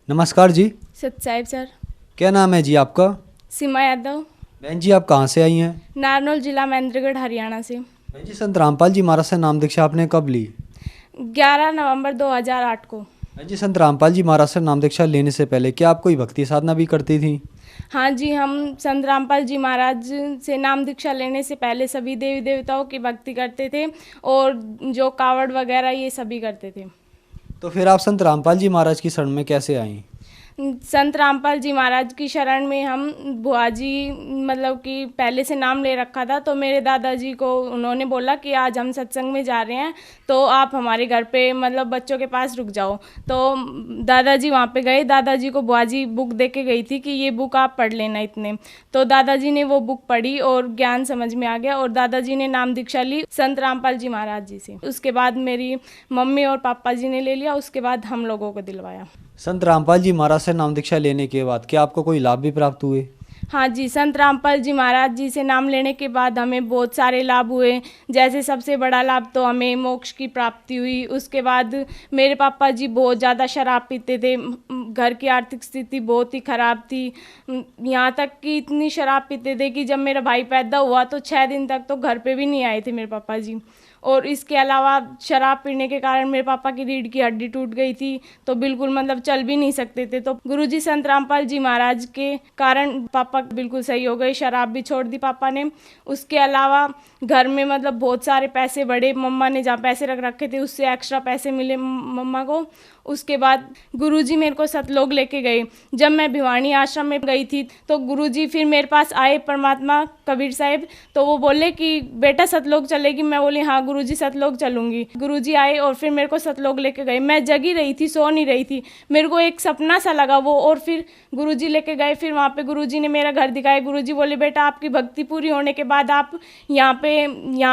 नमस्कार जी। सत साहिब सर। क्या नाम है जी आपका? सीमा यादव। बहन जी आप कहाँ से आई हैं? नारनौल जिला महेंद्रगढ़ हरियाणा से। बहन जी संत रामपाल जी महाराज से नाम दीक्षा आपने कब ली? 11 नवंबर 2008 को। बहन जी संत रामपाल जी महाराज से नाम दीक्षा लेने से पहले क्या आप कोई भक्ति साधना भी करती थी? हाँ जी, हम संत रामपाल जी महाराज से नाम दीक्षा लेने से पहले सभी देवी देवताओं की भक्ति करते थे और जो कावड़ वगैरह ये सभी करते थे। तो फिर आप संत रामपाल जी महाराज की शरण में कैसे आई? संत रामपाल जी महाराज की शरण में हम बुआ जी मतलब कि पहले से नाम ले रखा था, तो मेरे दादाजी को उन्होंने बोला कि आज हम सत्संग में जा रहे हैं तो आप हमारे घर पे मतलब बच्चों के पास रुक जाओ। तो दादाजी वहाँ पे गए। दादाजी को बुआ जी बुक दे के गई थी कि ये बुक आप पढ़ लेना इतने। तो दादाजी ने वो बुक पढ़ी और ज्ञान समझ में आ गया और दादाजी ने नाम दीक्षा ली संत रामपाल जी महाराज जी से। उसके बाद मेरी मम्मी और पापा जी ने ले लिया, उसके बाद हम लोगों को दिलवाया। संत रामपाल जी महाराज से नाम दीक्षा लेने के बाद क्या आपको कोई लाभ भी प्राप्त हुए? हाँ जी, संत रामपाल जी महाराज जी से नाम लेने के बाद हमें बहुत सारे लाभ हुए। जैसे सबसे बड़ा लाभ तो हमें मोक्ष की प्राप्ति हुई। उसके बाद मेरे पापा जी बहुत ज़्यादा शराब पीते थे, घर की आर्थिक स्थिति बहुत ही ख़राब थी। यहाँ तक कि इतनी शराब पीते थे कि जब मेरा भाई पैदा हुआ तो 6 दिन तक तो घर पे भी नहीं आए थे मेरे पापा जी। और इसके अलावा शराब पीने के कारण मेरे पापा की रीढ़ की हड्डी टूट गई थी, तो बिल्कुल मतलब चल भी नहीं सकते थे। तो गुरुजी संत रामपाल जी महाराज के कारण पापा बिल्कुल सही हो गए, शराब भी छोड़ दी पापा ने। उसके अलावा घर में मतलब बहुत सारे पैसे बढ़े। मम्मा ने जहाँ पैसे रख रखे थे उससे एक्स्ट्रा पैसे मिले मम्मा को। उसके बाद गुरुजी मेरे को सतलोक लेके गए। जब मैं भिवानी आश्रम में गई थी तो गुरुजी फिर मेरे पास आए, परमात्मा कबीर साहिब। तो वो बोले कि बेटा सतलोक चलेगी? मैं बोली हाँ गुरुजी सतलोक चलूँगी। गुरुजी आए और फिर मेरे को सतलोक लेके गए। मैं जगी रही थी, सो नहीं रही थी, मेरे को एक सपना सा लगा वो। और फिर गुरुजी लेके गए। फिर वहाँ पे गुरुजी ने मेरा घर दिखाया। गुरुजी बोले बेटा आपकी भक्ति पूरी होने के बाद आप यहाँ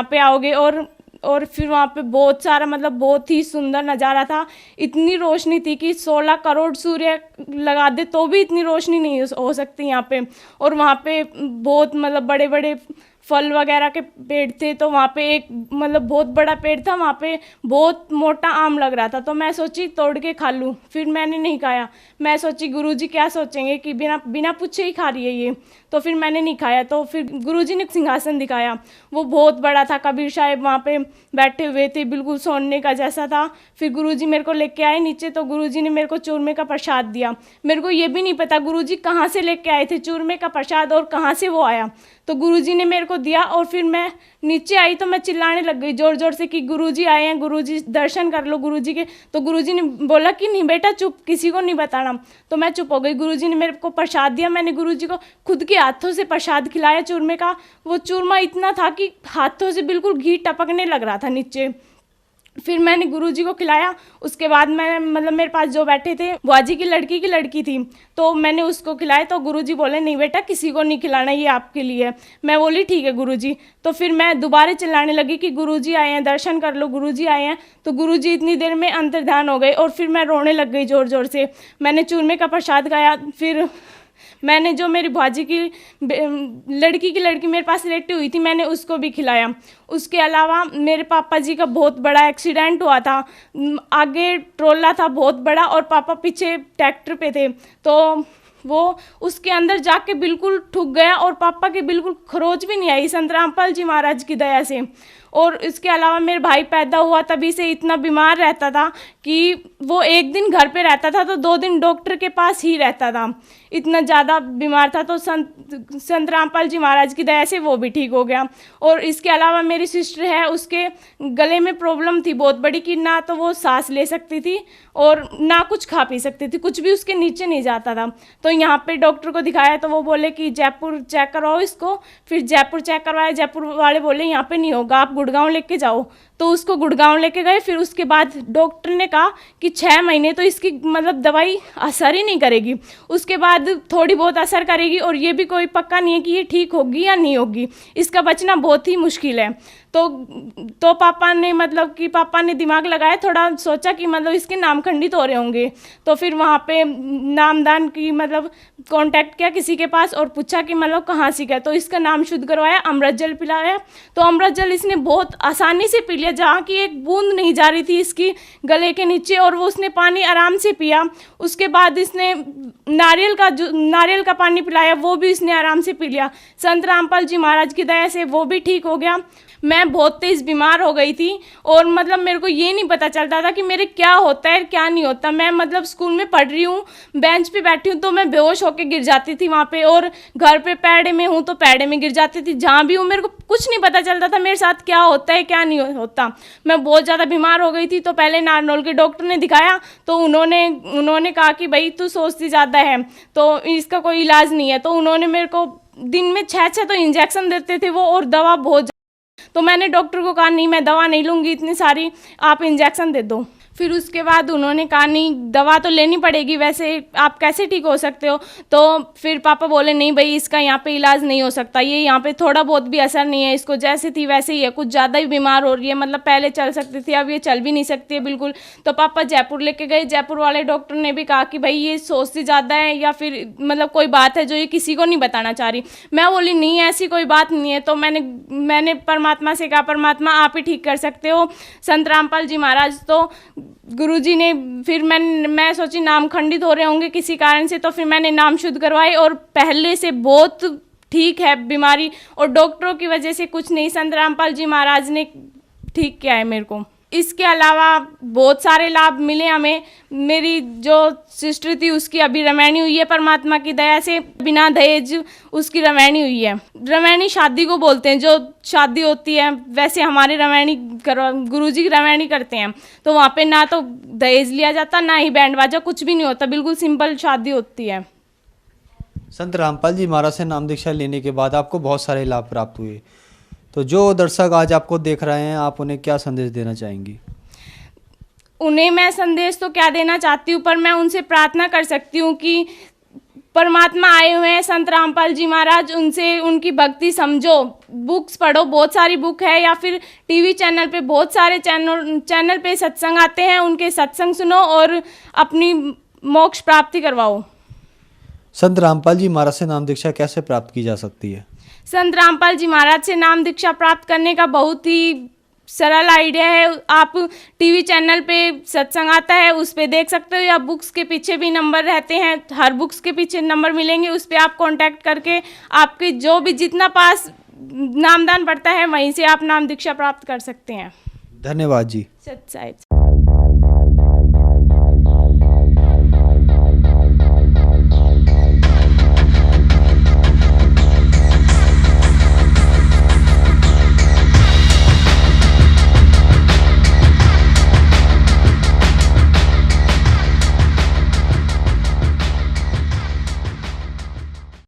पे आओगे। और फिर वहाँ पे बहुत सारा मतलब बहुत ही सुंदर नज़ारा था। इतनी रोशनी थी कि 16 करोड़ सूर्य लगा दे तो भी इतनी रोशनी नहीं हो सकती यहाँ पे। और वहाँ पे बहुत मतलब बड़े बड़े फल वगैरह के पेड़ थे। तो वहाँ पे एक मतलब बहुत बड़ा पेड़ था, वहाँ पे बहुत मोटा आम लग रहा था। तो मैं सोची तोड़ के खा लूँ, फिर मैंने नहीं खाया। मैं सोची गुरुजी क्या सोचेंगे कि बिना पूछे ही खा रही है ये, तो फिर मैंने नहीं खाया। तो फिर गुरुजी ने सिंहासन दिखाया, वो बहुत बड़ा था। कबीर साहब वहाँ पे बैठे हुए थे, बिल्कुल सोने का जैसा था। फिर गुरुजी मेरे को लेके आए नीचे, तो गुरुजी ने मेरे को चूरमे का प्रसाद दिया। मेरे को ये भी नहीं पता गुरुजी कहाँ से लेके आए थे चूरमे का प्रसाद और कहाँ से वो आया। तो गुरुजी ने मेरे को दिया और फिर मैं नीचे आई तो मैं चिल्लाने लग गई ज़ोर ज़ोर से कि गुरुजी आए हैं, गुरुजी दर्शन कर लो गुरुजी के। तो गुरुजी ने बोला कि नहीं बेटा चुप, किसी को नहीं बताना। तो मैं चुप हो गई। गुरुजी ने मेरे को प्रसाद दिया। मैंने गुरुजी को खुद के हाथों से प्रसाद खिलाया चूरमे का। वो चूरमा इतना था कि हाथों से बिल्कुल घी टपकने लग रहा था नीचे। फिर मैंने गुरुजी को खिलाया। उसके बाद मैं मतलब मेरे पास जो बैठे थे बुआ जी की लड़की थी, तो मैंने उसको खिलाया। तो गुरुजी बोले नहीं बेटा किसी को नहीं खिलाना, ये आपके लिए है। मैं बोली ठीक है गुरुजी। तो फिर मैं दोबारा चिल्लाने लगी कि गुरुजी आए हैं, दर्शन कर लो, गुरुजी आए हैं। तो गुरुजी इतनी देर में अंतर्ध्यान हो गए और फिर मैं रोने लग गई ज़ोर ज़ोर से। मैंने चूरमे का प्रसाद खाया। फिर मैंने जो मेरी भाजी की लड़की मेरे पास लेटी हुई थी, मैंने उसको भी खिलाया। उसके अलावा मेरे पापा जी का बहुत बड़ा एक्सीडेंट हुआ था। आगे ट्रोला था बहुत बड़ा और पापा पीछे ट्रैक्टर पे थे। तो वो उसके अंदर जाके बिल्कुल ठुक गया और पापा की बिल्कुल खरोच भी नहीं आई संत रामपाल जी महाराज की दया से। और इसके अलावा मेरे भाई पैदा हुआ तभी से इतना बीमार रहता था कि वो एक दिन घर पे रहता था तो 2 दिन डॉक्टर के पास ही रहता था, इतना ज़्यादा बीमार था। तो संत रामपाल जी महाराज की दया से वो भी ठीक हो गया। और इसके अलावा मेरी सिस्टर है, उसके गले में प्रॉब्लम थी बहुत बड़ी कि ना तो वो सांस ले सकती थी और ना कुछ खा पी सकती थी, कुछ भी उसके नीचे नहीं जाता था। तो यहाँ पे डॉक्टर को दिखाया तो वो बोले कि जयपुर चेक करवाओ इसको। फिर जयपुर चेक करवाया, जयपुर वाले बोले यहाँ पे नहीं होगा, आप गुड़गांव लेके जाओ। तो उसको गुड़गांव लेके गए। फिर उसके बाद डॉक्टर ने कहा कि 6 महीने तो इसकी मतलब दवाई असर ही नहीं करेगी, उसके बाद थोड़ी बहुत असर करेगी और ये भी कोई पक्का नहीं है कि ये ठीक होगी या नहीं होगी, इसका बचना बहुत ही मुश्किल है। तो पापा ने दिमाग लगाया, थोड़ा सोचा कि मतलब इसके नाम खंडित हो रहे होंगे। तो फिर वहाँ पे नामदान की मतलब कांटेक्ट किया किसी के पास और पूछा कि मतलब कहाँ से गया। तो इसका नाम शुद्ध करवाया, अमृत जल पिलाया। तो अमृत जल इसने बहुत आसानी से पी लिया, जहाँ की एक बूंद नहीं जा रही थी इसकी गले के नीचे, और वो उसने पानी आराम से पिया। उसके बाद इसने नारियल का पानी पिलाया, वो भी इसने आराम से पी लिया। संत रामपाल जी महाराज की दया से वो भी ठीक हो गया। मैं बहुत तेज़ बीमार हो गई थी, और मतलब मेरे को ये नहीं पता चलता था कि मेरे क्या होता है क्या नहीं होता। मैं मतलब स्कूल में पढ़ रही हूँ, बेंच पे बैठी हूँ तो मैं बेहोश होकर गिर जाती थी वहाँ पे, और घर पे पैड़े में हूँ तो पैड़े में गिर जाती थी। जहाँ भी हूँ मेरे को कुछ नहीं पता चलता था मेरे साथ क्या होता है क्या नहीं होता। मैं बहुत ज़्यादा बीमार हो गई थी, तो पहले नारनौल के डॉक्टर ने दिखाया, तो उन्होंने कहा कि भाई तू सोचती ज़्यादा है, तो इसका कोई इलाज नहीं है। तो उन्होंने मेरे को दिन में 6 तो इंजेक्शन देते थे वो, और दवा बहुत। तो मैंने डॉक्टर को कहा नहीं, मैं दवा नहीं लूँगी इतनी सारी, आप इंजेक्शन दे दो। फिर उसके बाद उन्होंने कहा नहीं, दवा तो लेनी पड़ेगी, वैसे आप कैसे ठीक हो सकते हो। तो फिर पापा बोले नहीं भाई, इसका यहाँ पे इलाज नहीं हो सकता, ये यहाँ पे थोड़ा बहुत भी असर नहीं है, इसको जैसे थी वैसे ही है, कुछ ज़्यादा ही बीमार हो रही है, मतलब पहले चल सकती थी अब ये चल भी नहीं सकती है बिल्कुल। तो पापा जयपुर लेके गए, जयपुर वाले डॉक्टर ने भी कहा कि भाई ये सोचती ज़्यादा है, या फिर मतलब कोई बात है जो ये किसी को नहीं बताना चाह रही। मैं बोली नहीं, ऐसी कोई बात नहीं है। तो मैंने परमात्मा से कहा, परमात्मा आप ही ठीक कर सकते हो, संत रामपाल जी महाराज। तो गुरुजी ने फिर मैं सोची नाम खंडित हो रहे होंगे किसी कारण से, तो फिर मैंने नाम शुद्ध करवाए, और पहले से बहुत ठीक है बीमारी, और डॉक्टरों की वजह से कुछ नहीं, संत रामपाल जी महाराज ने ठीक किया है मेरे को। इसके अलावा बहुत सारे लाभ मिले हमें। मेरी जो सिस्टर थी उसकी अभी रमैनी हुई है परमात्मा की दया से, बिना दहेज उसकी रमैनी हुई है। रमैनी शादी को बोलते हैं, जो शादी होती है, वैसे हमारे रमैनी गुरुजी की रमैनी करते हैं, तो वहाँ पे ना तो दहेज लिया जाता, ना ही बैंड बाजा, कुछ भी नहीं होता, बिल्कुल सिंपल शादी होती है। संत रामपाल जी महाराज से नाम दीक्षा लेने के बाद आपको बहुत सारे लाभ प्राप्त हुए, तो जो दर्शक आज आपको देख रहे हैं, आप उन्हें क्या संदेश देना चाहेंगी? उन्हें मैं संदेश तो क्या देना चाहती हूँ, पर मैं उनसे प्रार्थना कर सकती हूँ कि परमात्मा आए हुए हैं संत रामपाल जी महाराज, उनसे उनकी भक्ति समझो, बुक्स पढ़ो, बहुत सारी बुक है, या फिर टीवी चैनल पे बहुत सारे चैनल पे सत्संग आते हैं, उनके सत्संग सुनो और अपनी मोक्ष प्राप्ति करवाओ। संत रामपाल जी महाराज से नाम दीक्षा कैसे प्राप्त की जा सकती है? संत रामपाल जी महाराज से नाम दीक्षा प्राप्त करने का बहुत ही सरल आइडिया है। आप टीवी चैनल पे सत्संग आता है, उस पे देख सकते हो, या बुक्स के पीछे भी नंबर रहते हैं, हर बुक्स के पीछे नंबर मिलेंगे, उस पे आप कांटेक्ट करके आपके जो भी जितना पास नामदान पड़ता है वहीं से आप नाम दीक्षा प्राप्त कर सकते हैं। धन्यवाद जी। सत साहिब।